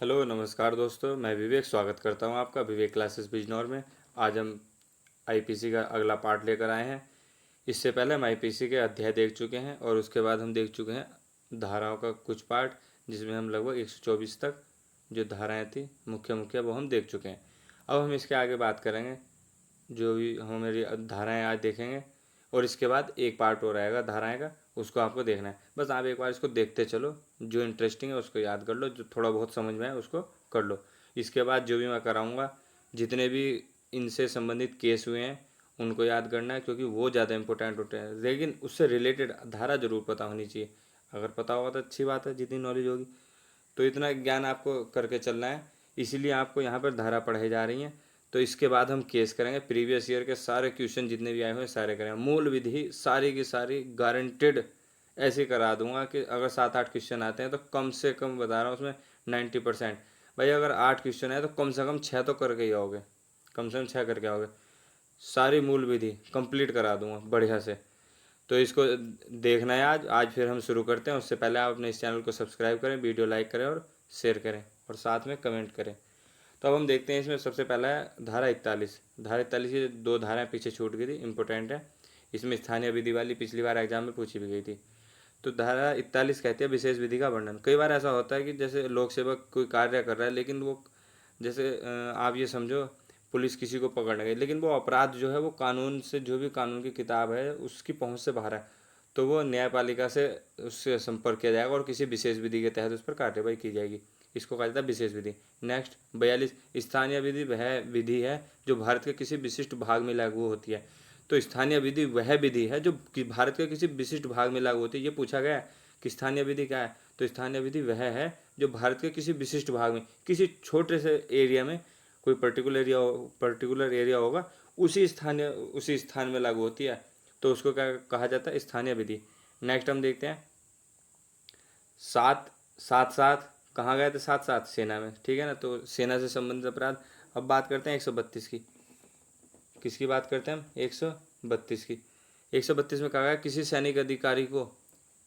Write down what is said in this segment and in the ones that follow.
Hello नमस्कार दोस्तों, मैं विवेक स्वागत करता हूं आपका विवेक क्लासेस बिजनौर में। आज हम आईपीसी का अगला पार्ट लेकर आए हैं। इससे पहले हम आईपीसी के अध्याय देख चुके हैं और उसके बाद हम देख चुके हैं धाराओं का कुछ पार्ट, जिसमें हम लगभग 124 तक जो धाराएं थी मुख्य वो हम देख चुके हैं। अब हम इसके आगे बात करेंगे, जो भी हमारी धाराएं आज देखेंगे, और इसके बाद एक पार्ट और आएगा धाराएं का, उसको आपको देखना है। बस आप एक बार इसको देखते चलो, जो इंटरेस्टिंग है उसको याद कर लो, जो थोड़ा बहुत समझ में आए उसको कर लो। इसके बाद जो भी मैं कराऊंगा, जितने भी इनसे संबंधित केस हुए हैं उनको याद करना है, क्योंकि वो ज़्यादा इंपॉर्टेंट होते हैं। लेकिन उससे रिलेटेड धारा जरूर पता होनी चाहिए। अगर पता होगा तो अच्छी बात है, जितनी नॉलेज होगी। तो इतना ज्ञान आपको करके चलना है, इसीलिए आपको यहाँ पर धारा पढ़ाई जा रही हैं। तो इसके बाद हम केस करेंगे, प्रीवियस ईयर के सारे क्वेश्चन जितने भी आए हुए सारे करेंगे। मूल विधि सारी की सारी गारंटेड ऐसे करा दूंगा कि अगर 7-8 क्वेश्चन आते हैं तो कम से कम बता रहा हूँ उसमें 90%। भाई अगर 8 क्वेश्चन है तो कम से कम 6 तो करके ही आओगे, कम से कम 6 करके आओगे। सारी मूल विधि कंप्लीट करा दूंगा बढ़िया से। तो इसको देखना है आज। फिर हम शुरू करते हैं। उससे पहले आप अपने इस चैनल को सब्सक्राइब करें, वीडियो लाइक करें और शेयर करें, और साथ में कमेंट करें। तो अब हम देखते हैं, इसमें सबसे पहला है धारा 41। धारा 41 की दो धाराएं पीछे छूट गई थी, इंपॉर्टेंट है। इसमें स्थानीय विधि वाली पिछली बार एग्जाम में पूछी भी गई थी। तो धारा 41 कहती है विशेष विधि का वर्णन। कई बार ऐसा होता है कि जैसे लोक सेवक कोई कार्य कर रहा है, लेकिन वो जैसे आप ये समझो पुलिस किसी को पकड़ने गई, लेकिन वो अपराध जो है वो कानून से, जो भी कानून की किताब है उसकी पहुंच से बाहर है, तो वो न्यायपालिका से उससे संपर्क किया जाएगा और किसी विशेष विधि के तहत उस पर कार्रवाई की जाएगी। इसको कहा जाता है विशेष विधि। नेक्स्ट 42, स्थानीय विधि वह विधि है जो भारत के किसी विशिष्ट भाग में लागू होती है। तो स्थानीय विधि वह विधि है जो कि भारत के किसी विशिष्ट भाग में लागू होती है। ये पूछा गया है कि स्थानीय विधि क्या है, तो स्थानीय विधि वह है जो भारत के किसी विशिष्ट भाग में, किसी छोटे से एरिया में, कोई पर्टिकुलर एरिया होगा, उसी स्थान में लागू होती है, तो उसको क्या कहा जाता है, स्थानीय विधि। नेक्स्ट हम देखते हैं 7 कहाँ गए थे, 7 सेना में, ठीक है ना। तो सेना से संबंधित अपराध। अब बात करते हैं 132 की। किसकी बात करते हैं हम, 132 की। 132 में कहा गया किसी सैनिक अधिकारी को,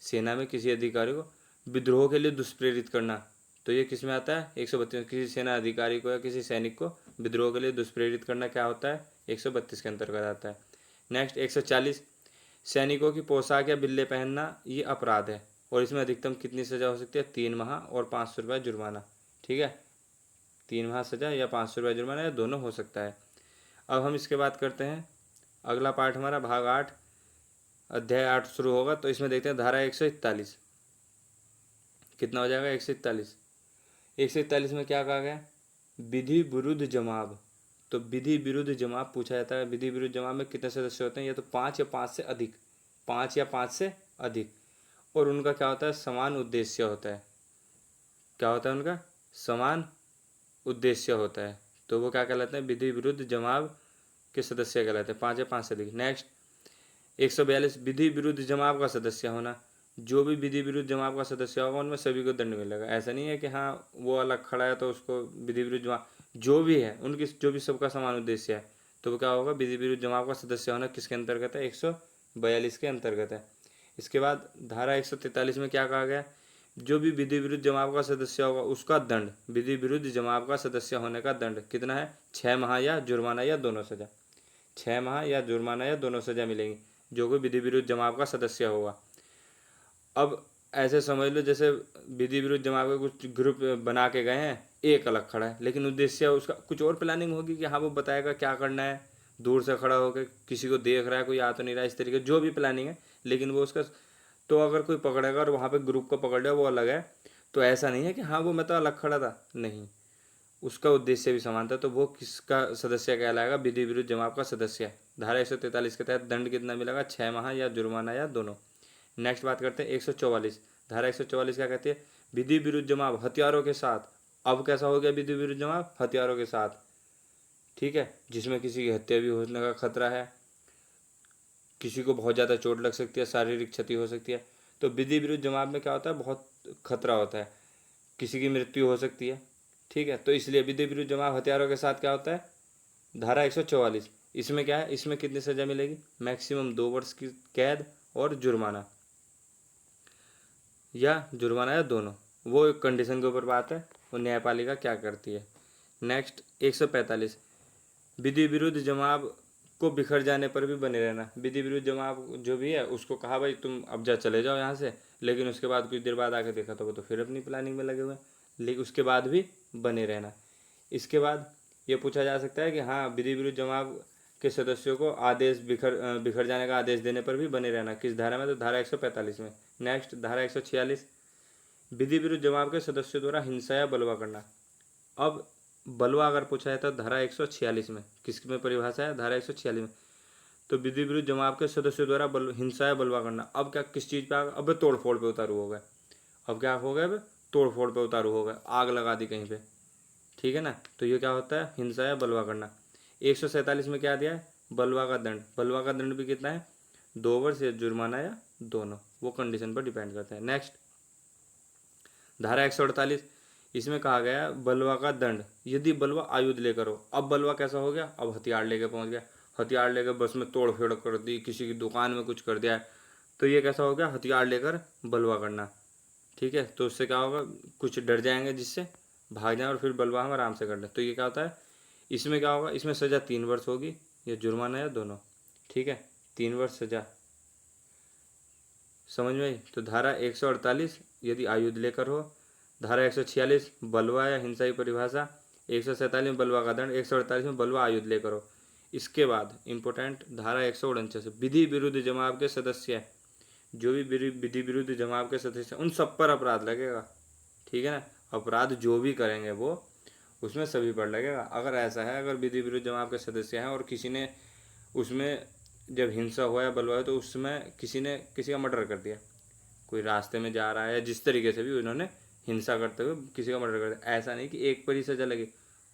सेना में किसी अधिकारी को विद्रोह के लिए दुष्प्रेरित करना। तो ये किस में आता है, 132 में। किसी सेना अधिकारी को या किसी सैनिक को विद्रोह के लिए दुष्प्रेरित करना क्या होता है, 132 के अंतर्गत आता है। नेक्स्ट 140, सैनिकों की पोशाक या बिल्ले पहनना ये अपराध है, और इसमें अधिकतम कितनी सजा हो सकती है, 3 माह और 500 रुपये जुर्माना। ठीक है, 3 माह सजा या 500 रुपये जुर्माना, या दोनों हो सकता है। अब हम इसके बात करते हैं, अगला पार्ट हमारा भाग 8 अध्याय 8 शुरू होगा। तो इसमें देखते हैं धारा 141 कितना हो जाएगा, 141। 141 में क्या कहा गया, विधि विरुद्ध जमाव। तो विधि विरुद्ध जमाव पूछा जाता है। विधि विरुद्ध जमाव में कितने सदस्य होते हैं, या तो 5 या 5 से अधिक, 5 या 5 से अधिक, और उनका क्या होता है, समान उद्देश्य होता है। क्या होता है उनका, समान उद्देश्य होता है। तो वो क्या कहलाते हैं, विधि विरुद्ध जमाव के सदस्य कहलाते हैं, 5 या 5 से अधिक। नेक्स्ट 142, विधि विरुद्ध जमाव का सदस्य होना। जो भी विधि विरुद्ध जमाव का सदस्य होगा उनमें सभी को दंड मिलेगा। ऐसा नहीं है कि हाँ वो अलग खड़ा है तो उसको विधि विरुद्ध जमाव, जो भी है उनकी, जो भी सबका समान उद्देश्य है, तो वो क्या होगा, विधि विरुद्ध जमाव का सदस्य होना किसके अंतर्गत है, 142 के अंतर्गत है। इसके बाद धारा 143 में क्या कहा गया, जो भी विधि विरुद्ध जमाव का सदस्य होगा उसका दंड, विधि विरुद्ध जमाव का सदस्य होने का दंड कितना है, 6 माह या जुर्माना या दोनों सजा। 6 माह या जुर्माना या दोनों सजा मिलेंगी जो कोई विधि विरुद्ध जमाव का सदस्य होगा। अब ऐसे समझ लो जैसे विधि विरुद्ध जमाव के कुछ ग्रुप बना के गए हैं, एक अलग खड़ा है, लेकिन उद्देश्य उसका कुछ और प्लानिंग होगी कि हाँ वो बताएगा क्या करना है, दूर से खड़ा होकर किसी को देख रहा है, कोई आ तो नहीं रहा, इस तरीके जो भी प्लानिंग है, लेकिन वो उसका, तो अगर कोई पकड़ेगा और वहाँ पे ग्रुप को पकड़ लिया वो अलग है। तो ऐसा नहीं है कि हाँ वो मैं तो अलग खड़ा था, नहीं, उसका उद्देश्य भी समान था, तो वो किसका सदस्य कहलाएगा, विधि विरुद्ध जमाव का सदस्य। धारा 143 के तहत दंड कितना मिलेगा, 6 माह या जुर्माना या दोनों। नेक्स्ट बात करते हैं 144। धारा 144 क्या कहती है, विधि विरुद्ध जमाव हथियारों के साथ। अब कैसा हो गया विधि विरुद्ध जमाव, हथियारों के साथ, ठीक है, जिसमें किसी की हत्या भी होने का खतरा है, किसी को बहुत ज़्यादा चोट लग सकती है, शारीरिक क्षति हो सकती है। तो विधि विरुद्ध जमाव में क्या होता है, बहुत खतरा होता है, किसी की मृत्यु हो सकती है, ठीक है। तो इसलिए विधि विरुद्ध जमाव हथियारों के साथ क्या होता है, धारा 144। इसमें क्या है, इसमें कितनी सजा मिलेगी, मैक्सिमम 2 वर्ष की कैद और जुर्माना, या जुर्माना या दोनों, वो एक कंडीशन के ऊपर बात है। और न्यायपालिका क्या करती है। नेक्स्ट 145, विधि विरुद्ध जमाव को बिखर जाने पर भी बने रहना। विधि विरुद्ध जमाव जो भी है उसको कहा भाई तुम अब जा चले जाओ यहाँ से, लेकिन उसके बाद कुछ देर बाद आके देखा तो वो तो फिर अपनी प्लानिंग में लगे हुए हैं, लेकिन उसके बाद भी बने रहना। इसके बाद ये पूछा जा सकता है कि हाँ विधि विरुद्ध जमाव के सदस्यों को आदेश बिखर जाने का आदेश देने पर भी बने रहना। किस धारा में, तो धारा 145 में। नेक्स्ट धारा 146, विधि विरुद्ध जमाव के सदस्यों द्वारा हिंसा या बलवा करना। अब बलवा अगर पूछा है तो धारा 146 में, किस में परिभाषा है, धारा 146 में। तो विधि विरुद्ध जमाव के सदस्यों द्वारा हिंसा या बलवा करना। अब क्या किस चीज़ पे, अब तोड़ फोड़ पे उतारू हो गए। अब क्या हो गया, अब तोड़ फोड़ पे उतारू हो गए, आग लगा दी कहीं पे, ठीक है ना। तो ये क्या होता है, हिंसा या बलवा करना। 147 में क्या दिया है, बलवा का दंड। बलवा का दंड भी कितना है, 2 वर्ष या जुर्माना या दोनों, वो कंडीशन पर डिपेंड करता है। नेक्स्ट धारा 148, इसमें कहा गया बलवा का दंड यदि बलवा आयुध लेकर हो। अब बलवा कैसा हो गया, अब हथियार लेकर पहुंच गया, हथियार लेकर बस में तोड़ फेड़ कर दी, किसी की दुकान में कुछ कर दिया, तो ये कैसा हो गया, हथियार लेकर बलवा करना, ठीक है। तो उससे क्या होगा, कुछ डर जाएंगे जिससे भाग जाए और फिर बलवा हम आराम से कर लें। तो ये क्या होता है, इसमें क्या होगा, इसमें सज़ा 3 वर्ष होगी या जुर्माना या दोनों, ठीक है, 3 वर्ष सज़ा, समझ में आई। तो धारा 148 यदि आयुध लेकर हो, धारा 146 बलवा या हिंसा की परिभाषा, 147 में बलवा का दंड, 148 में बलवा आयुध लेकर हो। इसके बाद इंपॉर्टेंट धारा 149, विधि विरुद्ध जमाव के सदस्य, जो भी विधि विरुद्ध जमाव के सदस्य उन सब पर अपराध लगेगा, ठीक है ना। अपराध जो भी करेंगे वो उसमें सभी पर लगेगा। अगर ऐसा है, अगर विधि विरुद्ध जमाव के सदस्य हैं और किसी ने उसमें जब हिंसा हुआ या बलवा है तो उसमें किसी ने किसी का मर्डर कर दिया, कोई रास्ते में जा रहा है, जिस तरीके से भी उन्होंने हिंसा करते हुए किसी का मर्डर कर दिया, ऐसा नहीं कि एक पर ही सजा लगे,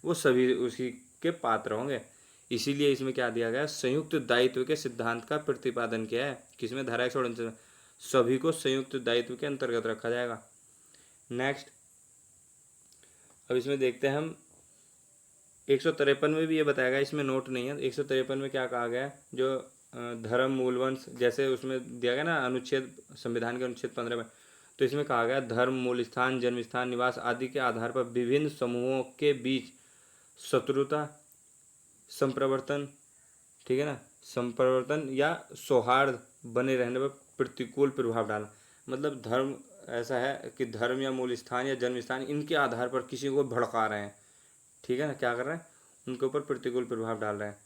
वो सभी उसी के पात्र होंगे। इसीलिए इसमें क्या दिया गया, संयुक्त दायित्व के सिद्धांत का प्रतिपादन किया है। किसमें, धारा 149 में, सभी को संयुक्त दायित्व के अंतर्गत रखा जाएगा। नेक्स्ट अब इसमें देखते हैं हम 153 में भी ये बताया गया, इसमें नोट नहीं है। 153 में क्या कहा गया है, जो धर्म मूलवंश, जैसे उसमें दिया गया ना अनुच्छेद, संविधान के अनुच्छेद 15 में, तो इसमें कहा गया धर्म, मूल स्थान, जन्म स्थान, निवास आदि के आधार पर विभिन्न समूहों के बीच शत्रुता, संप्रवर्तन, ठीक है ना, संप्रवर्तन या सौहार्द बने रहने पर प्रतिकूल प्रभाव डालना। मतलब धर्म ऐसा है कि धर्म या मूल स्थान या जन्म स्थान, इनके आधार पर किसी को भड़का रहे हैं, ठीक है ना, क्या कर रहे हैं, उनके ऊपर प्रतिकूल प्रभाव डाल रहे हैं,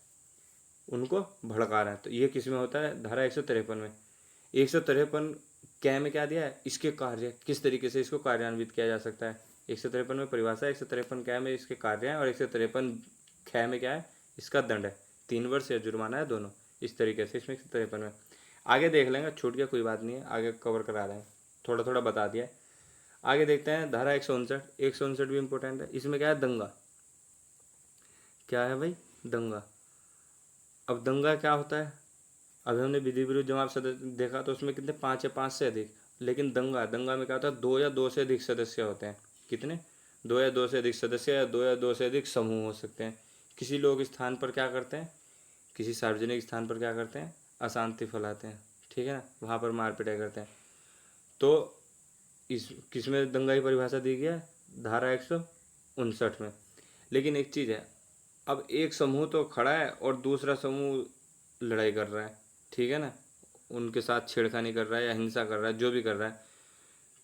उनको भड़का रहे हैं। तो ये किस में होता है, धारा 153 में। 153 क्या में क्या दिया है, इसके कार्य, किस तरीके से इसको कार्यान्वित किया जा सकता है। 153 में परिभाषा, 153 क्या में इसके कार्य हैं, और 153 ख में क्या है, इसका दंड है, 3 वर्ष या जुर्माना है, दोनों। इस तरीके से इसमें 153 में आगे देख लेंगे, छूट गया कोई बात नहीं है, आगे कवर करा देंगे, थोड़ा थोड़ा बता दिया है। आगे देखते हैं धारा 159। 159 भी इंपॉर्टेंट है। इसमें क्या है, दंगा। क्या है भाई, दंगा। अब दंगा क्या होता है, अभी हमने विधि विरुद्ध जमाव सदस्य देखा तो उसमें कितने, 5 या 5 से अधिक। लेकिन दंगा में क्या होता है, 2 या 2 से अधिक सदस्य होते हैं। कितने, 2 या 2 से अधिक सदस्य, या 2 या 2 से अधिक समूह हो सकते हैं। किसी लोग स्थान पर क्या करते हैं, किसी सार्वजनिक स्थान पर क्या करते हैं, अशांति फैलाते हैं, ठीक है ना, वहाँ पर मार पिटाई करते हैं। तो इस किसमें दंगा की परिभाषा दी गई है, धारा 159 में। लेकिन एक चीज़ है, अब एक समूह तो खड़ा है और दूसरा समूह लड़ाई कर रहा है, ठीक है ना, उनके साथ छेड़खानी कर रहा है या हिंसा कर रहा है, जो भी कर रहा है।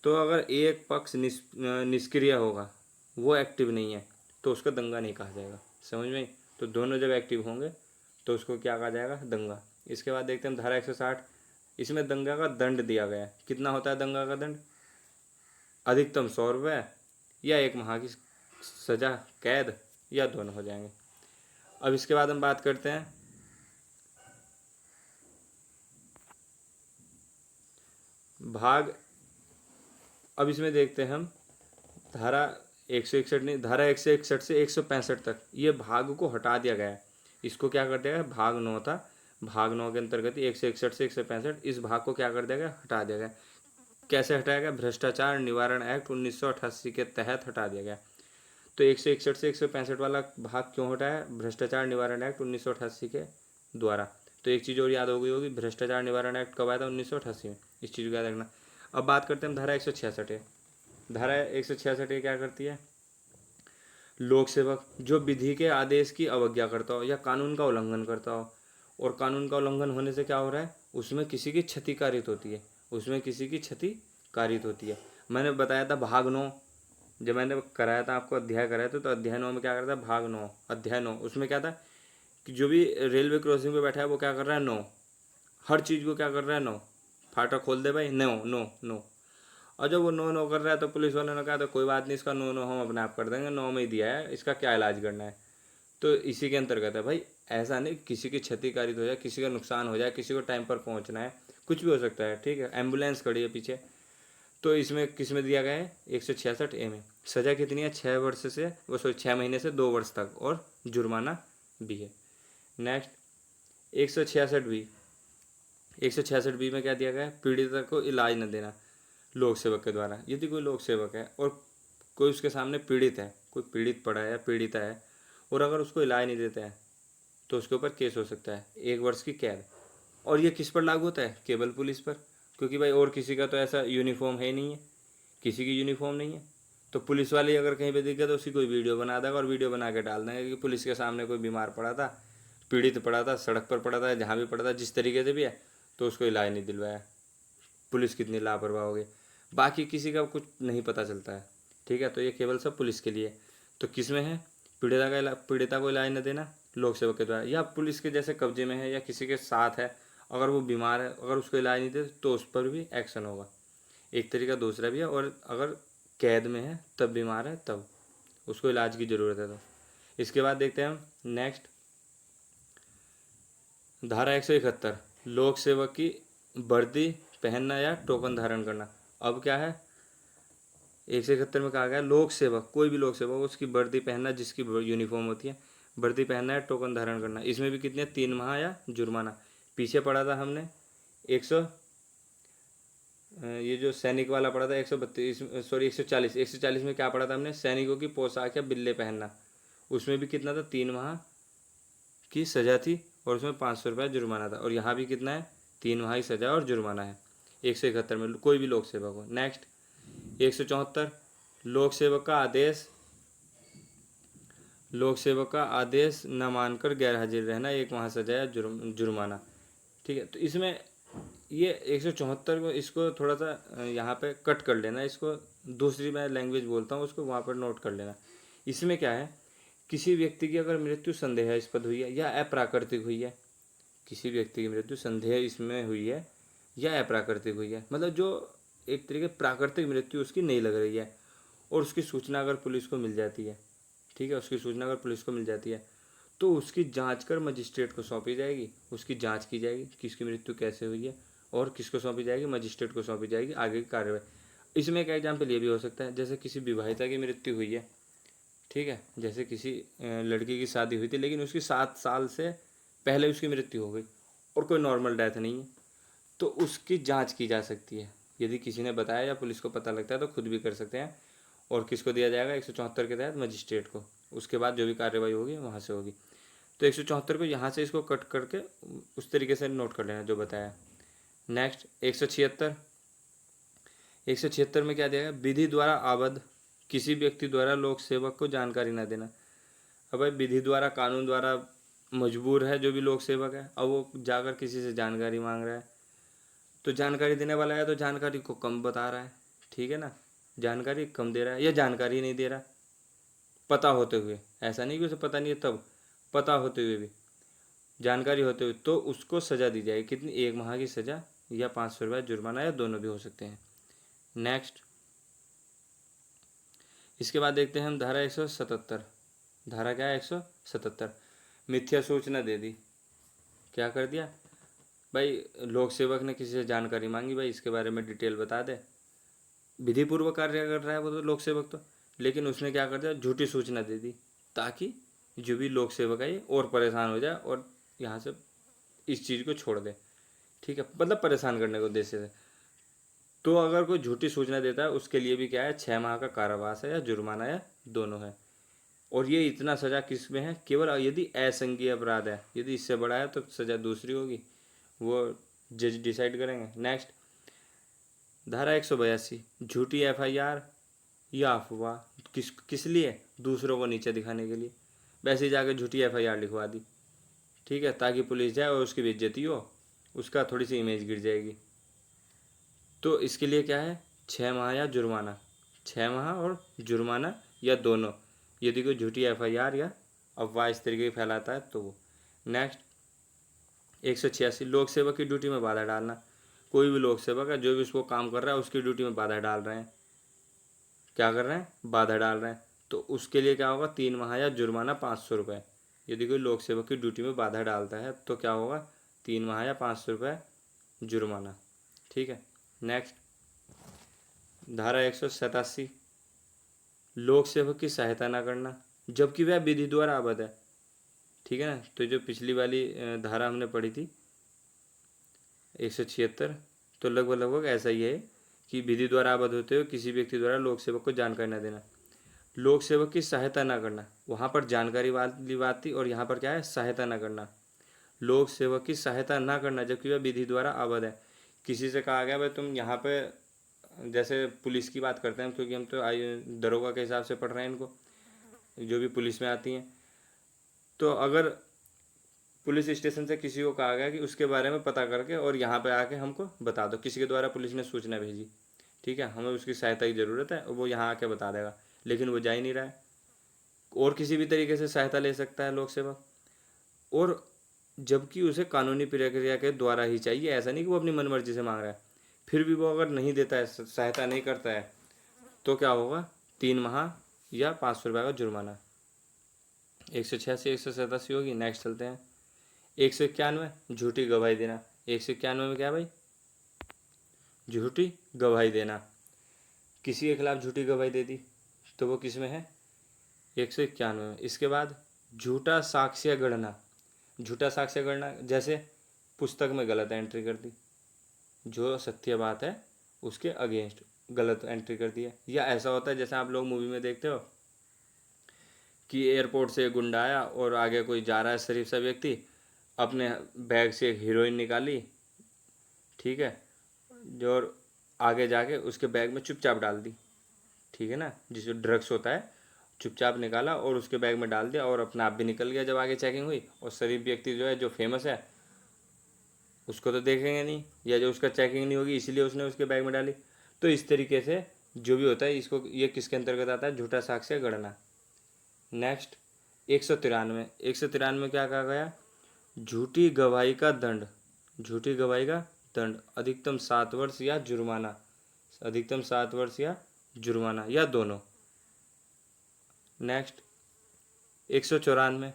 तो अगर एक पक्ष निष्क्रिय होगा, वो एक्टिव नहीं है, तो उसका दंगा नहीं कहा जाएगा, समझ में। तो दोनों जब एक्टिव होंगे तो उसको क्या कहा जाएगा, दंगा। इसके बाद देखते हैं धारा 160। इसमें दंगा का दंड दिया गया है। कितना होता है दंगा का दंड, अधिकतम 100 रुपये या 1 माह की सजा, कैद, या दोनों हो जाएंगे। अब इसके बाद हम बात करते हैं भाग। अब इसमें देखते हैं हम धारा 161 नहीं, धारा 161 से 165 तक ये भाग को हटा दिया गया है। इसको क्या कर दिया गया, भाग 9 था, भाग 9 के अंतर्गत 161 से 165 इस भाग को क्या कर दिया गया, हटा दिया गया। कैसे हटाया गया, भ्रष्टाचार निवारण एक्ट 1988 के तहत हटा दिया गया। तो 161 से 165 वाला भाग क्यों हटाया, भ्रष्टाचार निवारण एक्ट 1988 के द्वारा। तो एक चीज़ और याद हो गई होगी, भ्रष्टाचार निवारण एक्ट कब आया था, 1988 में, इस चीज़ को याद रखना। अब बात करते हैं धारा 166 है। धारा 166 क्या करती है, लोक सेवक जो विधि के आदेश की अवज्ञा करता हो या कानून का उल्लंघन करता हो, और कानून का उल्लंघन होने से क्या हो रहा है, उसमें किसी की क्षति कारित होती है, उसमें किसी की क्षति कारित होती है। मैंने बताया था भाग 9, जब मैंने कराया था आपको अध्याय कराया था, तो अध्याय 9 में क्या करता है, भाग 9 अध्याय 9, उसमें क्या था कि जो भी रेलवे क्रॉसिंग पे बैठा है वो क्या कर रहा है, 9, हर चीज़ को क्या कर रहा है, 9, फाटक खोल दे भाई, नो नो नो। और जब वो नो नो कर रहा है तो पुलिस वालों ने कहा तो कोई बात नहीं, इसका नो नो हम अपने आप कर देंगे, 9 में ही दिया है, इसका क्या इलाज करना है। तो इसी के अंतर्गत है भाई, ऐसा नहीं किसी की क्षतिकारित हो जाए, किसी का नुकसान हो जाए, किसी को टाइम पर पहुंचना है, कुछ भी हो सकता है, ठीक है, एम्बुलेंस खड़ी है पीछे, तो इसमें किस में दिया गया है, 166A में। सज़ा कितनी है, 6 वर्ष से वो 6 महीने से 2 वर्ष तक, और जुर्माना भी है। नेक्स्ट 166B, 166B में क्या दिया गया है, पीड़िता को इलाज न देना लोक सेवक के द्वारा। यदि कोई लोक सेवक है और कोई उसके सामने पीड़ित है, कोई पीड़ित पड़ा है या पीड़िता है, और अगर उसको इलाज नहीं देता है तो उसके ऊपर केस हो सकता है, 1 वर्ष की कैद। और ये किस पर लागू होता है, केवल पुलिस पर, क्योंकि भाई और किसी का तो ऐसा यूनिफॉर्म है नहीं है, किसी की यूनिफॉर्म नहीं है। तो पुलिस वाले अगर कहीं पे दिख गया तो उसकी कोई वीडियो बना देगा और वीडियो बना के डाल देंगे कि पुलिस के सामने कोई बीमार पड़ा था, पीड़ित पड़ा था, सड़क पर पड़ा था, जहाँ भी पड़ा था, जिस तरीके से भी है, तो उसको इलाज नहीं दिलवाया, पुलिस कितनी लापरवाह हो गई। बाकी किसी का कुछ नहीं पता चलता है, ठीक है। तो ये केवल सब पुलिस के लिए। तो किस में है, पीड़िता को इलाज न देना लोक सेवक के द्वारा, या पुलिस के जैसे कब्जे में है या किसी के साथ है, अगर वो बीमार है, अगर उसको इलाज नहीं दे तो उस पर भी एक्शन होगा। एक तरीका दूसरा भी है, और अगर कैद में है तब बीमार है तब उसको इलाज की ज़रूरत है। तो इसके बाद देखते हैं हम नेक्स्ट, धारा 171, लोक सेवक की वर्दी पहनना या टोकन धारण करना। अब क्या है, 171 में कहा गया लोक सेवक, कोई भी लोक सेवक उसकी वर्दी पहनना, जिसकी यूनिफॉर्म होती है, वर्दी पहनना या टोकन धारण करना। इसमें भी कितने, 3 माह या जुर्माना। पीछे पढ़ा था हमने 100, ये जो सैनिक वाला पढ़ा था 132, सॉरी 140 में क्या पढ़ा था हमने, सैनिकों की पोशाक या बिल्ले पहनना। उसमें भी कितना था, 3 माह की सज़ा थी, और उसमें 500 रुपये जुर्माना था। और यहाँ भी कितना है, 3 माह की सज़ा और जुर्माना है 171 में, कोई भी लोक सेवक हो। नेक्स्ट 174, लोक सेवक का आदेश न मानकर गैर हाजिर रहना, 1 माह सजा या जुर्माना, ठीक है। तो इसमें ये 174 को, इसको थोड़ा सा यहाँ पे कट कर लेना, इसको दूसरी मैं लैंग्वेज बोलता हूँ उसको वहाँ पर नोट कर लेना। इसमें क्या है, किसी व्यक्ति की अगर मृत्यु संदेहास्पद हुई है या अप्राकृतिक हुई है, किसी व्यक्ति की मृत्यु संदेह इसमें हुई है या अप्राकृतिक हुई है, मतलब जो एक तरीके प्राकृतिक मृत्यु उसकी नहीं लग रही है, और उसकी सूचना अगर पुलिस को मिल जाती है, ठीक है, उसकी सूचना अगर पुलिस को मिल जाती है तो उसकी जांच कर मजिस्ट्रेट को सौंपी जाएगी, उसकी जांच की जाएगी कि इसकी मृत्यु कैसे हुई है, और किसको सौंपी जाएगी, मजिस्ट्रेट को सौंपी जाएगी आगे की कार्रवाई। इसमें एक एग्जाम्पल ये भी हो सकता है, जैसे किसी विवाहिता की मृत्यु हुई है, ठीक है, जैसे किसी लड़की की शादी हुई थी लेकिन उसकी 7 साल से पहले उसकी मृत्यु हो गई और कोई नॉर्मल डेथ नहीं है, तो उसकी जांच की जा सकती है। यदि किसी ने बताया या पुलिस को पता लगता है तो खुद भी कर सकते हैं, और किसको दिया जाएगा, 174 के तहत मजिस्ट्रेट को। उसके बाद जो भी कार्रवाई होगी वहाँ से होगी। तो 174 को यहाँ से इसको कट करके उस तरीके से नोट कर लेना जो बताया। नेक्स्ट 176 में क्या दिया गया, विधि द्वारा आबद्ध किसी व्यक्ति द्वारा लोक सेवक को जानकारी न देना। अब भाई विधि द्वारा, कानून द्वारा मजबूर है जो भी लोक सेवक है, अब वो जाकर किसी से जानकारी मांग रहा है, तो जानकारी देने वाला है तो जानकारी को कम बता रहा है, ठीक है ना, जानकारी कम दे रहा है या जानकारी नहीं दे रहा, पता होते हुए, ऐसा नहीं कि उसे पता नहीं है तब, पता होते हुए भी, जानकारी होते हुए, तो उसको सज़ा दी जाएगी। कितनी, 1 माह की सज़ा या 500 रुपये जुर्माना, या दोनों भी हो सकते हैं। नेक्स्ट इसके बाद देखते हैं हम धारा 177, धारा क्या है, 177, मिथ्या सूचना दे दी। क्या कर दिया भाई, लोक सेवक ने किसी से जानकारी मांगी, भाई इसके बारे में डिटेल बता दे, विधि पूर्वक कार्य कर रहा है वो तो लोक सेवक तो, लेकिन उसने क्या कर दिया, झूठी सूचना दे दी, ताकि जो भी लोक सेवक है ये और परेशान हो जाए और यहाँ से इस चीज़ को छोड़ दे, ठीक है, मतलब परेशान करने के उद्देश्य से। तो अगर कोई झूठी सूचना देता है उसके लिए भी क्या है, 6 माह का कारावास है या जुर्माना या दोनों है। और ये इतना सज़ा किस में है, केवल यदि असंज्ञेय अपराध है, यदि इससे बड़ा है तो सज़ा दूसरी होगी, वो जज डिसाइड करेंगे। नेक्स्ट धारा 182, झूठी FIR या अफवाह, किस लिए, दूसरों को नीचे दिखाने के लिए। वैसे ही जाकर झूठी FIR लिखवा दी, ठीक है, ताकि पुलिस जाए और उसकी बेइज्जती हो, उसका थोड़ी सी इमेज गिर जाएगी। तो इसके लिए क्या है, 6 माह या जुर्माना, 6 माह और जुर्माना या दोनों, यदि कोई झूठी FIR या अफवाह इस तरीके की फैलाता है तो वो। नेक्स्ट 186, लोक सेवक की ड्यूटी में बाधा डालना। कोई भी लोक सेवक है, जो भी उसको काम कर रहा है उसकी ड्यूटी में बाधा डाल रहे हैं, क्या कर रहे हैं, बाधा डाल रहे हैं, तो उसके लिए क्या होगा, 3 माह या जुर्माना 500 रुपये। यदि कोई लोक सेवक की ड्यूटी में बाधा डालता है तो क्या होगा, 3 माह या 500 रुपये जुर्माना, ठीक है। नेक्स्ट धारा 187, लोक सेवक की सहायता ना करना जबकि वह विधि द्वारा आबद्ध है, ठीक है ना। तो जो पिछली वाली धारा हमने पढ़ी थी 176, तो लगभग ऐसा ही है कि विधि द्वारा आबद्ध होते हुए किसी व्यक्ति द्वारा लोक सेवक को जानकारी न देना। लोक सेवक की सहायता ना करना, वहाँ पर जानकारी वाली बात थी और यहाँ पर क्या है, सहायता ना करना। लोक सेवक की सहायता ना करना जबकि वह विधि द्वारा आबद्ध है। किसी से कहा गया भाई तुम यहाँ पे, जैसे पुलिस की बात करते हैं क्योंकि हम तो दरोगा के हिसाब से पढ़ रहे हैं इनको, जो भी पुलिस में आती हैं, तो अगर पुलिस स्टेशन से किसी को कहा गया कि उसके बारे में पता करके और यहाँ पे आके हमको बता दो, किसी के द्वारा पुलिस ने सूचना भेजी, ठीक है, हमें उसकी सहायता की ज़रूरत है, वो यहाँ आके बता देगा, लेकिन वो जा ही नहीं रहा है। और किसी भी तरीके से सहायता ले सकता है लोक सेवक, और जबकि उसे कानूनी प्रक्रिया के द्वारा ही चाहिए, ऐसा नहीं कि वो अपनी मनमर्जी से मांग रहा है। फिर भी वो अगर नहीं देता है, सहायता नहीं करता है, तो क्या होगा, 3 माह या 500 रुपये का जुर्माना। 186 187 होगी। नेक्स्ट चलते हैं 191, झूठी गवाही देना। 191 में क्या है भाई, झूठी गवाही देना। किसी के खिलाफ झूठी गवाही दे दी तो वो किस में है, 191 में। इसके बाद झूठा साक्ष्य गढ़ना। झूठा साक्ष्य गढ़ना, जैसे पुस्तक में गलत एंट्री कर दी, जो सत्य बात है उसके अगेंस्ट गलत एंट्री कर दी है। या ऐसा होता है जैसे आप लोग मूवी में देखते हो कि एयरपोर्ट से गुंडा आया और आगे कोई जा रहा है शरीफ सा व्यक्ति, अपने बैग से एक हीरोइन निकाली, ठीक है, जो और आगे जाके उसके बैग में चुपचाप डाल दी, ठीक है ना, जिसको ड्रग्स होता है, चुपचाप निकाला और उसके बैग में डाल दिया और अपना आप भी निकल गया। जब आगे चेकिंग हुई और शरीफ व्यक्ति जो है, जो फेमस है, उसको तो देखेंगे नहीं, या जो उसका चेकिंग नहीं होगी इसीलिए उसने उसके बैग में डाली। तो इस तरीके से जो भी होता है, इसको ये किसके अंतर्गत आता है, झूठा साक्ष्य गढ़ना। नेक्स्ट 193, 193 क्या कहा गया, झूठी गवाही का दंड। झूठी गवाही का दंड अधिकतम 7 वर्ष या जुर्माना, अधिकतम 7 वर्ष या जुर्माना या दोनों। नेक्स्ट 194,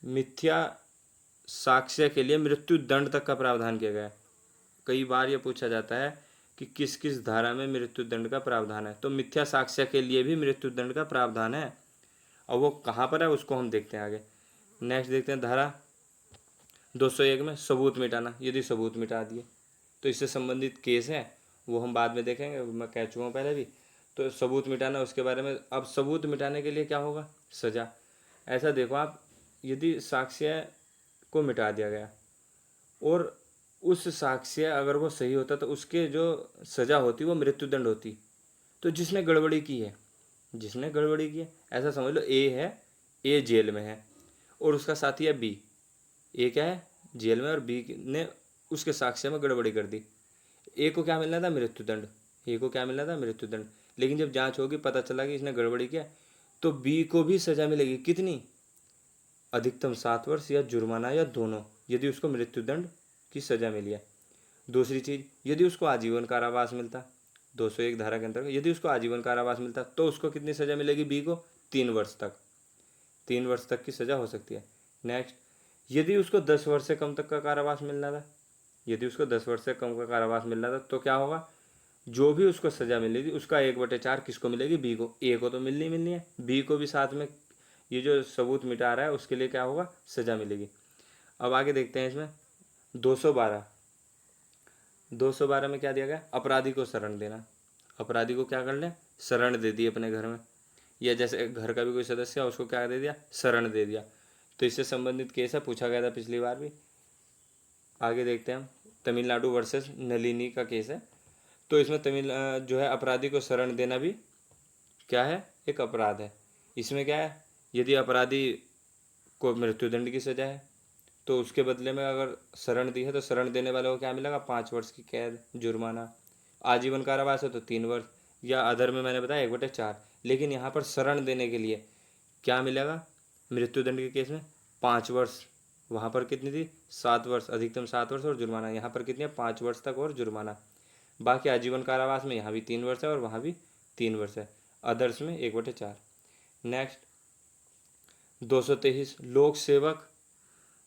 मिथ्या साक्ष्य के लिए मृत्यु दंड तक का प्रावधान किया गया है। कई बार यह पूछा जाता है कि किस किस धारा में मृत्यु दंड का प्रावधान है, तो मिथ्या साक्ष्य के लिए भी मृत्यु दंड का प्रावधान है। और वो कहाँ पर है उसको हम देखते हैं आगे। नेक्स्ट देखते हैं धारा 201 में सबूत मिटाना। यदि सबूत मिटा दिए तो इससे संबंधित केस है, वो हम बाद में देखेंगे, मैं कह चुका हूँ पहले भी। तो सबूत मिटाना, उसके बारे में। अब सबूत मिटाने के लिए क्या होगा, सज़ा। ऐसा देखो आप, यदि साक्ष्य को मिटा दिया गया और उस साक्ष्य अगर वो सही होता तो उसके जो सज़ा होती वो मृत्युदंड होती। तो जिसने गड़बड़ी की है, जिसने गड़बड़ी की है, ऐसा समझ लो ए है, ए जेल में है और उसका साथी है बी। ए क्या है, जेल में, और बी ने उसके साक्ष्य में गड़बड़ी कर दी। ए को क्या मिलना था, मृत्युदंड। ए को क्या मिलना था, मृत्युदंड। लेकिन जब जांच होगी, पता चला कि इसने गड़बड़ी किया, तो बी को भी सजा मिलेगी। कितनी, अधिकतम 7 वर्ष या जुर्माना या दोनों, यदि उसको मृत्युदंड की सजा मिली है। दूसरी चीज़, यदि उसको आजीवन कारावास मिलता, 201 धारा के अंतर्गत यदि उसको आजीवन कारावास मिलता तो उसको कितनी सजा मिलेगी, बी को 3 वर्ष तक, 3 वर्ष तक की सजा हो सकती है। नेक्स्ट, यदि उसको 10 वर्ष से कम तक का कारावास मिलना था, यदि उसको 10 वर्ष से कम का कारावास मिलना था तो क्या होगा, जो भी उसको सजा मिली थी उसका 1/4 किसको मिलेगी, बी को। ए को तो मिलनी है, बी को भी साथ में ये जो सबूत मिटा रहा है उसके लिए क्या होगा, सजा मिलेगी। अब आगे देखते हैं इसमें 212, 212 में क्या दिया गया, अपराधी को शरण देना। अपराधी को क्या कर लें, शरण दे दी अपने घर में, या जैसे घर का भी कोई सदस्य है उसको क्या दे दिया, शरण दे दिया। तो इससे संबंधित केस है, पूछा गया था पिछली बार भी। आगे देखते हैं हम, तमिलनाडु वर्सेस नलिनी का केस है। तो इसमें जो है अपराधी को शरण देना भी क्या है, एक अपराध है। इसमें क्या है, यदि अपराधी को मृत्युदंड की सजा है तो उसके बदले में अगर शरण दी है तो शरण देने वाले को क्या मिलेगा, 5 वर्ष की कैद, जुर्माना। आजीवन कारावास है तो 3 वर्ष, या अदर में मैंने बताया 1/4। लेकिन यहाँ पर शरण देने के लिए क्या मिलेगा, मृत्युदंड के केस में 5 वर्ष, वहाँ पर कितनी थी 7 वर्ष, अधिकतम 7 वर्ष और जुर्माना। यहाँ पर कितनी है 5 वर्ष तक और जुर्माना। बाकी आजीवन कारावास में यहाँ भी 3 वर्ष है और वहाँ भी 3 वर्ष है। अदर्स में 1/4। नेक्स्ट 223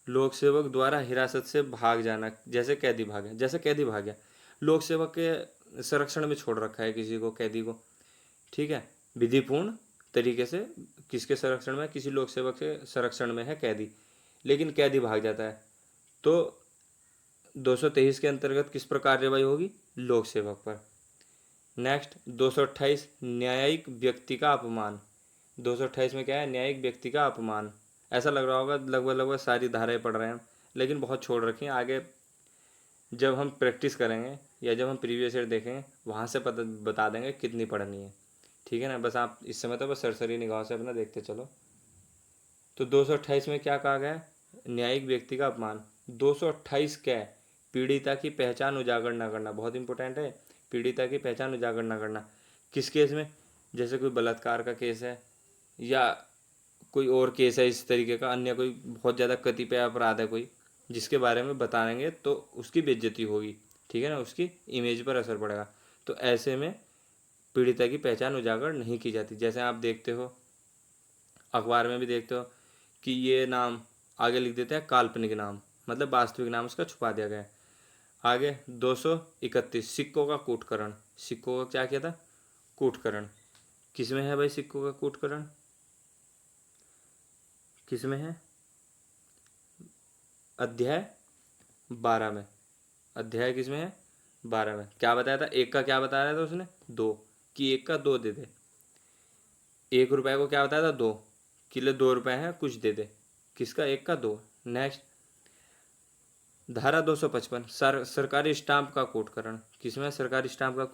लोक सेवक द्वारा हिरासत से भाग जाना, जैसे कैदी भाग गया। लोक सेवक के संरक्षण में छोड़ रखा है किसी को, कैदी को, ठीक है, विधिपूर्ण तरीके से किसके संरक्षण में, किसी लोक सेवक के संरक्षण में है कैदी, लेकिन कैदी भाग जाता है तो 223 के अंतर्गत किस पर कार्रवाई होगी, लोक सेवक पर। नेक्स्ट 228 न्यायिक व्यक्ति का अपमान। 228 में क्या है, न्यायिक व्यक्ति का अपमान। ऐसा लग रहा होगा लगभग सारी धाराएं पढ़ रहे हैं हम, लेकिन बहुत छोड़ रखी हैं। आगे जब हम प्रैक्टिस करेंगे या जब हम प्रीवियस ईयर देखेंगे वहाँ से बता देंगे कितनी पढ़नी है, ठीक है ना। बस आप इस समय तो बस सरसरी निगाह से अपना देखते चलो। तो 228 में क्या कहा गया है, न्यायिक व्यक्ति का अपमान। 228 क्या है, पीड़िता की पहचान उजागर न करना, बहुत इंपॉर्टेंट है। पीड़िता की पहचान उजागर न करना किस केस में, जैसे कोई बलात्कार का केस है या कोई और केस है इस तरीके का, अन्य कोई बहुत ज़्यादा कतिपय अपराध है कोई, जिसके बारे में बताएंगे तो उसकी बेइज्जती होगी, ठीक है ना, उसकी इमेज पर असर पड़ेगा। तो ऐसे में पीड़िता की पहचान उजागर नहीं की जाती। जैसे आप देखते हो, अखबार में भी देखते हो कि ये नाम आगे लिख देते हैं काल्पनिक नाम, मतलब वास्तविक नाम उसका छुपा दिया गया है। आगे 231 सिक्कों का कूटकरण। सिक्कों का क्या किया था, कूटकरण। किस में है भाई सिक्कों का कूटकरण, किस में है, अध्याय 12 में। अध्याय किस में है, 12 में। क्या बताया था, एक का क्या बताया था उसने, 2, कि 1 का 2 दे दे। 1 रुपये को क्या बताया था, 2, किलो 2 रुपये हैं कुछ दे दे, किसका, 1 का 2। नेक्स्ट धारा 255 सरकारी स्टाम्प का कूटकरण। किसमें, सरकारी स्टाम्प का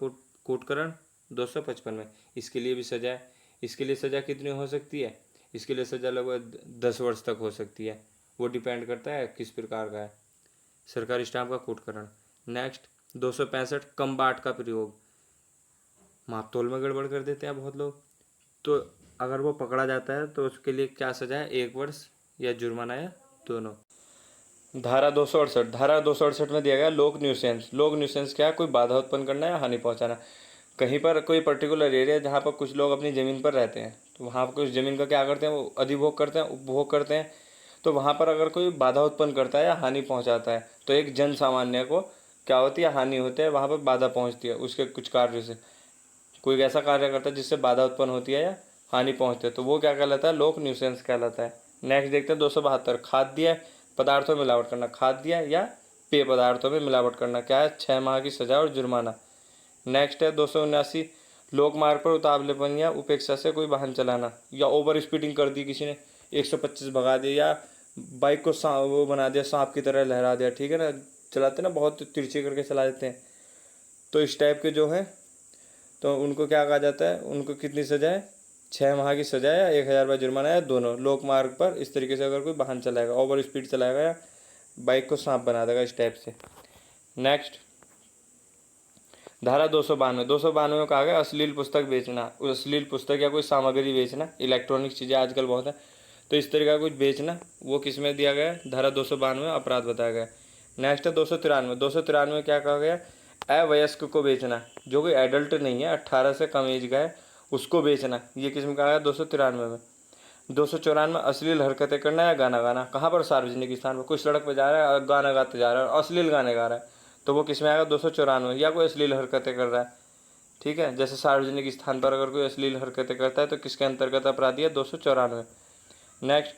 कूटकरण 255 में। इसके लिए भी सजा है। इसके लिए सजा कितनी हो सकती है, इसके लिए सजा लगभग 10 वर्ष तक हो सकती है, वो डिपेंड करता है किस प्रकार का है, सरकारी स्टाम्प का कूटकरण। नेक्स्ट 265 कम बाट का प्रयोग। मापतोल में गड़बड़ कर देते हैं बहुत लोग, तो अगर वो पकड़ा जाता है तो उसके लिए क्या सजा है, 1 वर्ष या जुर्माना या दोनों। धारा 268 में दिया गया लोक न्यूसेंस। लोक न्यूसेंस क्या है, कोई बाधा उत्पन्न करना या हानि पहुंचाना। कहीं पर कोई पर्टिकुलर एरिया जहाँ पर कुछ लोग अपनी ज़मीन पर रहते हैं, तो वहाँ पर उस ज़मीन का क्या करते हैं, वो अधिभोग करते हैं, उपभोग करते हैं। तो वहाँ पर अगर कोई बाधा उत्पन्न करता है या हानि पहुँचाता है तो एक जन सामान्य को क्या होती है, हानि होती है, वहाँ पर बाधा पहुँचती है उसके कुछ कार्य से। कोई ऐसा कार्य करता है जिससे बाधा उत्पन्न होती है या हानि पहुँचती है, तो वो क्या कहलाता है, लोक न्यूसेंस कहलाता है। नेक्स्ट देखते हैं 272 खाद्य पदार्थों में मिलावट करना। खाद्य या पेय पदार्थों में मिलावट करना क्या है, 6 माह की सजा और जुर्माना। नेक्स्ट है 279 लोक मार्ग पर उतावलेपन या उपेक्षा से कोई वाहन चलाना, या ओवर स्पीडिंग कर दी किसी ने, 125 भगा दिया, या बाइक को वो बना दिया, सांप की तरह लहरा दिया, ठीक है ना, चलाते ना बहुत तिरछे करके चला देते हैं, तो इस टाइप के जो है तो उनको क्या कहा जाता है, उनको कितनी सजा है, 6 माह की सजा या 1000 रुपये जुर्माना या दोनों। लोक मार्ग पर इस तरीके से अगर कोई वाहन चलाएगा, ओवर स्पीड चलाएगा या बाइक को सांप बना देगा, इस टाइप से। नेक्स्ट धारा 292 में कहा गया अश्लील पुस्तक बेचना। अश्लील पुस्तक या कोई सामग्री बेचना, इलेक्ट्रॉनिक चीज़ें आजकल बहुत है, तो इस तरह का कुछ बेचना, वो किस में दिया गया है, धारा 292 में अपराध बताया गया है। नेक्स्ट है 293 में क्या कहा गया, अवयस्क को बेचना, जो कोई एडल्ट नहीं है, 18 से कम एज का है, उसको बेचना, ये किस में कहा गया, 293 में। 294 अश्लील हरकतें करना या गाना गाना। कहाँ पर, सार्वजनिक स्थान पर, कोई सड़क पर जा रहा है, गाना गाते जा रहा है, अश्लील गाने गा रहा है, तो वो किस में आएगा, 294, या कोई अश्लील हरकतें कर रहा है, ठीक है। जैसे सार्वजनिक स्थान पर अगर कोई अश्लील हरकतें करता है तो किसके अंतर्गत अपराधी है, 294। नेक्स्ट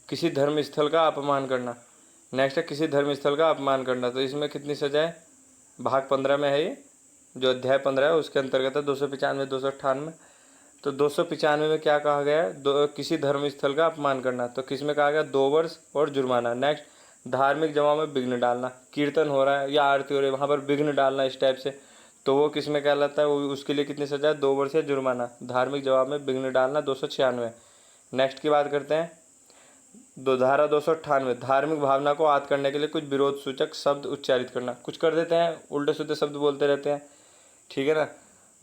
किसी धर्म स्थल का अपमान करना। नेक्स्ट है किसी धर्म स्थल का अपमान करना, तो इसमें कितनी सजा है, भाग 15 में है ये, जो अध्याय 15 है उसके अंतर्गत है, 295 298। तो 295 में क्या कहा गया है, किसी धर्म स्थल का अपमान करना, तो किस में कहा गया, 2 वर्ष और जुर्माना। नेक्स्ट धार्मिक जमाओं में विघ्न डालना, कीर्तन हो रहा है या आरती हो रही है, वहाँ पर विघ्न डालना इस टाइप से, तो वो किस में कहलाता है, वो उसके लिए कितनी सजा है, 2 वर्ष या जुर्माना। धार्मिक जवाब में विघ्न डालना 296। नेक्स्ट की बात करते हैं, धारा 298, धार्मिक भावना को आद करने के लिए कुछ विरोध सूचक शब्द उच्चारित करना। कुछ कर देते हैं उल्टे सीधे शब्द बोलते रहते हैं, ठीक है ना।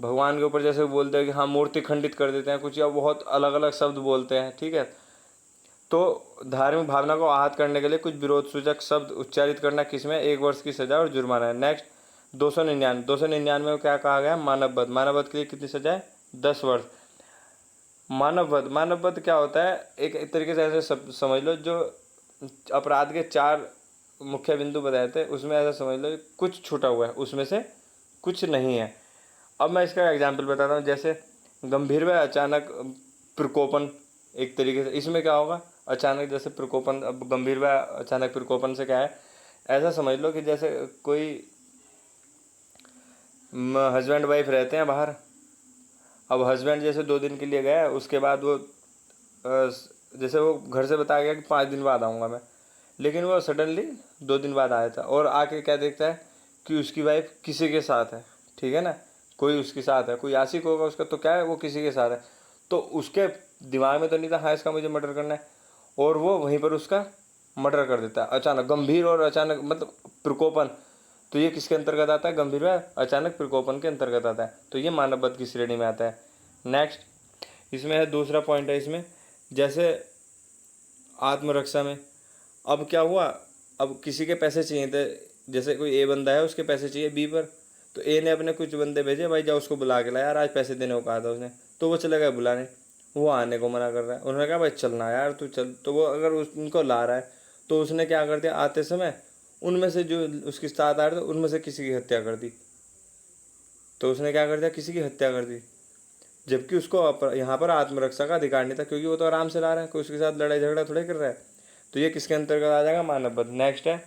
भगवान के ऊपर जैसे बोलते हैं कि हाँ मूर्ति खंडित कर देते हैं कुछ, या बहुत अलग अलग शब्द बोलते हैं, ठीक है। तो धार्मिक भावना को आहत करने के लिए कुछ विरोध सूचक शब्द उच्चारित करना किसमें, 1 वर्ष की सजा और जुर्माना है। नेक्स्ट 299 में क्या कहा गया, मानववध। मानववध के लिए कितनी सजा है, 10 वर्ष। मानववध क्या होता है, एक तरीके से ऐसे समझ लो, जो अपराध के 4 मुख्य बिंदु बताए थे उसमें ऐसा समझ लो कुछ छूटा हुआ है, उसमें से कुछ नहीं है। अब मैं इसका एग्जाम्पल बताता हूँ, जैसे गंभीर व अचानक प्रकोपन, एक तरीके से इसमें क्या होगा, अचानक जैसे प्रकोपन। अब गंभीर व अचानक प्रकोपन से क्या है, ऐसा समझ लो कि जैसे कोई हस्बैंड वाइफ रहते हैं बाहर। अब हस्बैंड जैसे 2 दिन के लिए गया, उसके बाद वो जैसे वो घर से बताया गया कि 5 दिन बाद आऊँगा मैं, लेकिन वो सडनली 2 दिन बाद आया था, और आके क्या देखता है कि उसकी वाइफ किसी के साथ है, ठीक है ना, कोई उसके साथ है, कोई आशिक होगा उसका, तो क्या है वो किसी के साथ है। तो उसके दिमाग में तो नहीं था हाँ इसका मुझे मर्डर करना है, और वो वहीं पर उसका मर्डर कर देता है अचानक। गंभीर और अचानक मतलब प्रकोपन, तो ये किसके अंतर्गत आता है, गंभीर व अचानक प्रकोपन के अंतर्गत आता है, तो ये मानववध की श्रेणी में आता है। नेक्स्ट इसमें है दूसरा पॉइंट है इसमें, जैसे आत्मरक्षा में। अब क्या हुआ, अब किसी के पैसे चाहिए थे, जैसे कोई ए बंदा है उसके पैसे चाहिए बी पर, तो ए ने अपने कुछ बंदे भेजे, भाई जाओ उसको बुला के ला यार, आज पैसे देने को कहा था उसने, तो वो चला गया बुलाने, वो आने को मना कर रहा है। उन्होंने कहा भाई चलना यार तू चल, तो वो अगर उनको ला रहा है, तो उसने क्या कर दिया, आते समय उनमें से जो उसके साथ आ रहे थे उनमें से किसी की हत्या कर दी। तो उसने क्या कर दिया, किसी की हत्या कर दी, जबकि उसको यहाँ पर आत्मरक्षा का अधिकार नहीं था, क्योंकि वो तो आराम से ला रहा है, कोई उसके साथ लड़ाई झगड़ा थोड़े कर रहा है। तो ये किसके अंतर्गत आ जाएगा, मानववध। नेक्स्ट है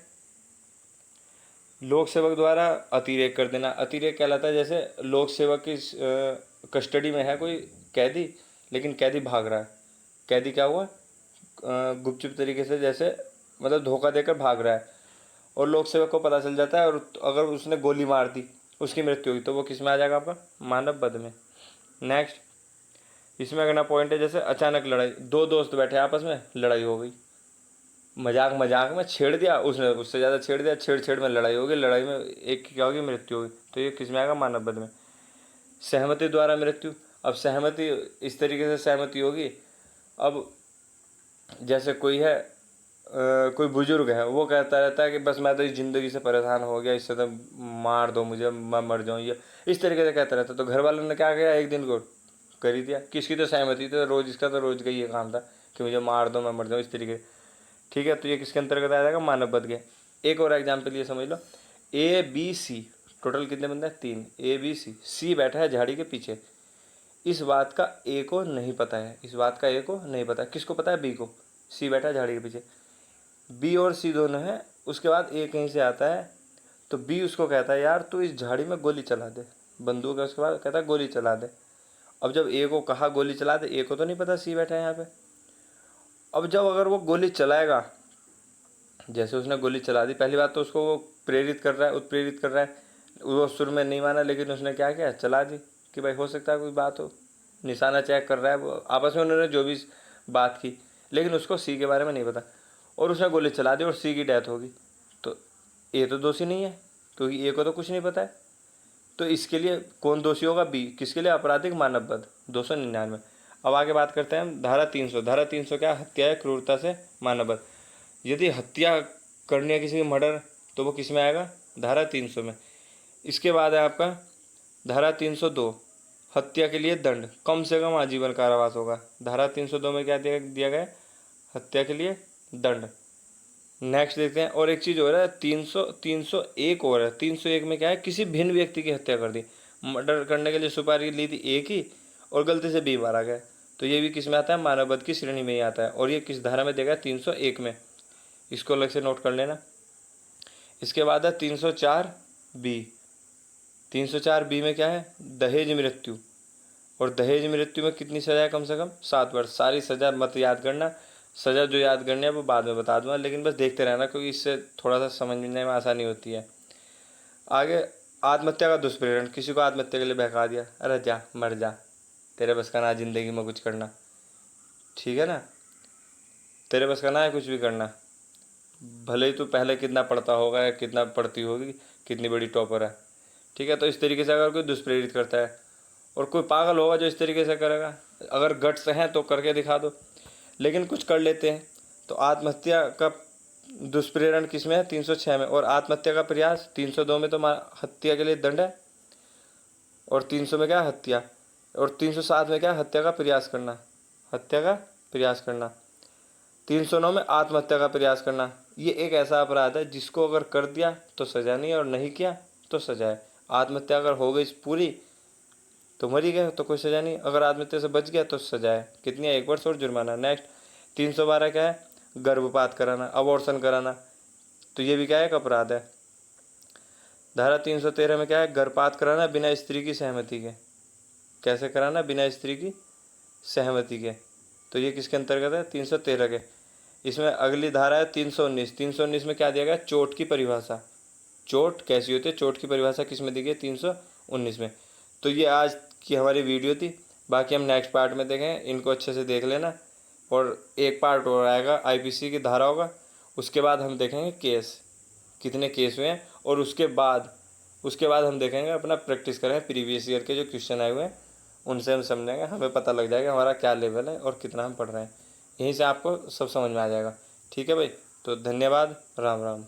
लोक सेवक द्वारा अतिरेक कर देना। अतिरेक कहलाता है जैसे लोक सेवक की कस्टडी में है कोई कैदी, लेकिन कैदी भाग रहा है। कैदी क्या हुआ, गुपचुप तरीके से जैसे मतलब धोखा देकर भाग रहा है, और लोक सेवक को पता चल जाता है, और अगर उसने गोली मार दी उसकी मृत्यु हुई, तो वो किस में आ जाएगा, आपका मानववध में। नेक्स्ट इसमें अगला पॉइंट है, जैसे अचानक लड़ाई, 2 दोस्त बैठे आपस में, लड़ाई हो गई, मजाक मजाक में छेड़ दिया, उसने उससे ज़्यादा छेड़ दिया, छेड़ में लड़ाई हो गई, लड़ाई में एक की क्या होगी, मृत्यु होगी, तो ये किस में आएगा, मानववध में। सहमति द्वारा मृत्यु। अब सहमति इस तरीके से सहमति होगी, अब जैसे कोई है कोई बुजुर्ग है, वो कहता रहता है कि बस मैं तो इस ज़िंदगी से परेशान हो गया, इससे तो मार दो मुझे, मैं मर जाऊँ, ये इस तरीके से कहता रहता। तो घर वालों ने क्या किया, एक दिन को कर ही दिया, किसकी तो सहमति थी, तो रोज़ इसका तो रोज़ का ये काम था कि मुझे मार दो मैं मर जाऊँ, इस तरीके से, ठीक है। तो ये किसके अंतर्गत आ जाएगा, मानववध के। एक और एग्जाम्पल ये समझ लो, ए बी सी, टोटल कितने बंदे हैं, 3, ए बी सी। सी बैठा है झाड़ी के पीछे, इस बात का ए को नहीं पता है, इस बात का ए को नहीं पता है, किसको पता है, बी को। सी बैठा है झाड़ी के पीछे, बी और सी दोनों हैं, उसके बाद ए कहीं से आता है, तो बी उसको कहता है यार तू इस झाड़ी में गोली चला दे, बंदूक है उसके बाद, कहता है गोली चला दे। अब जब ए को कहा गोली चला दे, ए को तो नहीं पता सी बैठा है यहाँ पे। अब जब अगर वो गोली चलाएगा, जैसे उसने गोली चला दी, पहली बात तो उसको वो प्रेरित कर रहा है, उत्प्रेरित कर रहा है, वो शुरू में नहीं माना, लेकिन उसने क्या किया, चला दी कि भाई हो सकता है कोई बात हो, निशाना चेक कर रहा है वो, आपस में उन्होंने जो भी बात की, लेकिन उसको सी के बारे में नहीं पता, और उसने गोली चला दी और सी की डेथ होगी। तो ए तो दोषी नहीं है, क्योंकि ए को तो कुछ नहीं पता है। तो इसके लिए कौन दोषी होगा, बी। किसके लिए, आपराधिक मानववध 299। अब आगे बात करते हैं हम धारा 300। धारा 300 क्या, हत्या है क्रूरता से मानववध। यदि हत्या करनी है किसी की, मर्डर, तो वो किस में आएगा, धारा 300 में। इसके बाद है आपका धारा 302, हत्या के लिए दंड, कम से कम आजीवन कारावास होगा। धारा 302 में क्या दिया गया है, हत्या के लिए दंड। नेक्स्ट देखते हैं, और एक चीज़ हो रहा है 301 और है। 301 में क्या है, किसी भिन्न व्यक्ति की हत्या कर दी, मर्डर करने के लिए सुपारी ली थी ए की, और गलती से बी मारा गया, तो ये भी किस में आता है, मानववध की श्रेणी में ही आता है। और ये किस धारा में देगा, 301 में, इसको अलग से नोट कर लेना। इसके बाद है 304 बी। 304 बी में क्या है, दहेज मृत्यु, और दहेज मृत्यु में कितनी सजा है, कम से कम 7 वर्ष। सारी सजा मत याद करना, सजा जो याद करनी है वो बाद में बता दूंगा, लेकिन बस देखते रहना, क्योंकि इससे थोड़ा सा समझने में आसानी होती है। आगे आत्महत्या का दुष्प्रेरण, किसी को आत्महत्या के लिए बहका दिया, अरे जा मर जा, तेरे बस का ना जिंदगी में कुछ करना, ठीक है ना, तेरे बस का ना है कुछ भी करना, भले ही तू पहले कितना पढ़ता होगा या कितना पढ़ती होगी, कितनी बड़ी टॉपर है, ठीक है। तो इस तरीके से अगर कोई दुष्प्रेरित करता है, और कोई पागल होगा जो इस तरीके से करेगा, अगर गट्स हैं तो करके दिखा दो, लेकिन कुछ कर लेते हैं। तो आत्महत्या का दुष्प्रेरण किस में है? 306 में। और आत्महत्या का प्रयास 302 में तो हत्या के लिए दंड है, और 300 में क्या है? हत्या। और 307 में क्या है? हत्या का प्रयास करना, हत्या का प्रयास करना। 309 में आत्महत्या का प्रयास करना। ये एक ऐसा अपराध है जिसको अगर कर दिया तो सजा नहीं है, और नहीं किया तो सजा है। आत्महत्या अगर हो गई पूरी तो मर ही गए तो कोई सजा नहीं, अगर आत्महत्या से बच गया तो सजा है। कितनी है? 1 वर्ष और जुर्माना। नेक्स्ट 312 क्या है? गर्भपात कराना, अबॉर्शन कराना। तो ये भी क्या है? एक अपराध है। धारा 313 में क्या है? गर्भपात कराना बिना स्त्री की सहमति के। कैसे कराना? बिना स्त्री की सहमति के। तो ये किसके अंतर्गत है? 313 के। इसमें अगली धारा है 319। 319 में क्या दिया गया? चोट की परिभाषा। चोट कैसी होती है, चोट की परिभाषा किस में दी गई? 319 में। तो ये आज की हमारी वीडियो थी, बाकी हम नेक्स्ट पार्ट में देखें, इनको अच्छे से देख लेना। और एक पार्ट और आएगा, आईपीसी की धारा होगा, उसके बाद हम देखेंगे केस, कितने केस हुए हैं, और उसके बाद हम देखेंगे, अपना प्रैक्टिस करेंगे प्रीवियस ईयर के जो क्वेश्चन आए हुए हैं उनसे हम समझेंगे, हमें पता लग जाएगा हमारा क्या लेवल है और कितना हम पढ़ रहे हैं। यहीं से आपको सब समझ में आ जाएगा। ठीक है भाई, तो धन्यवाद, राम राम।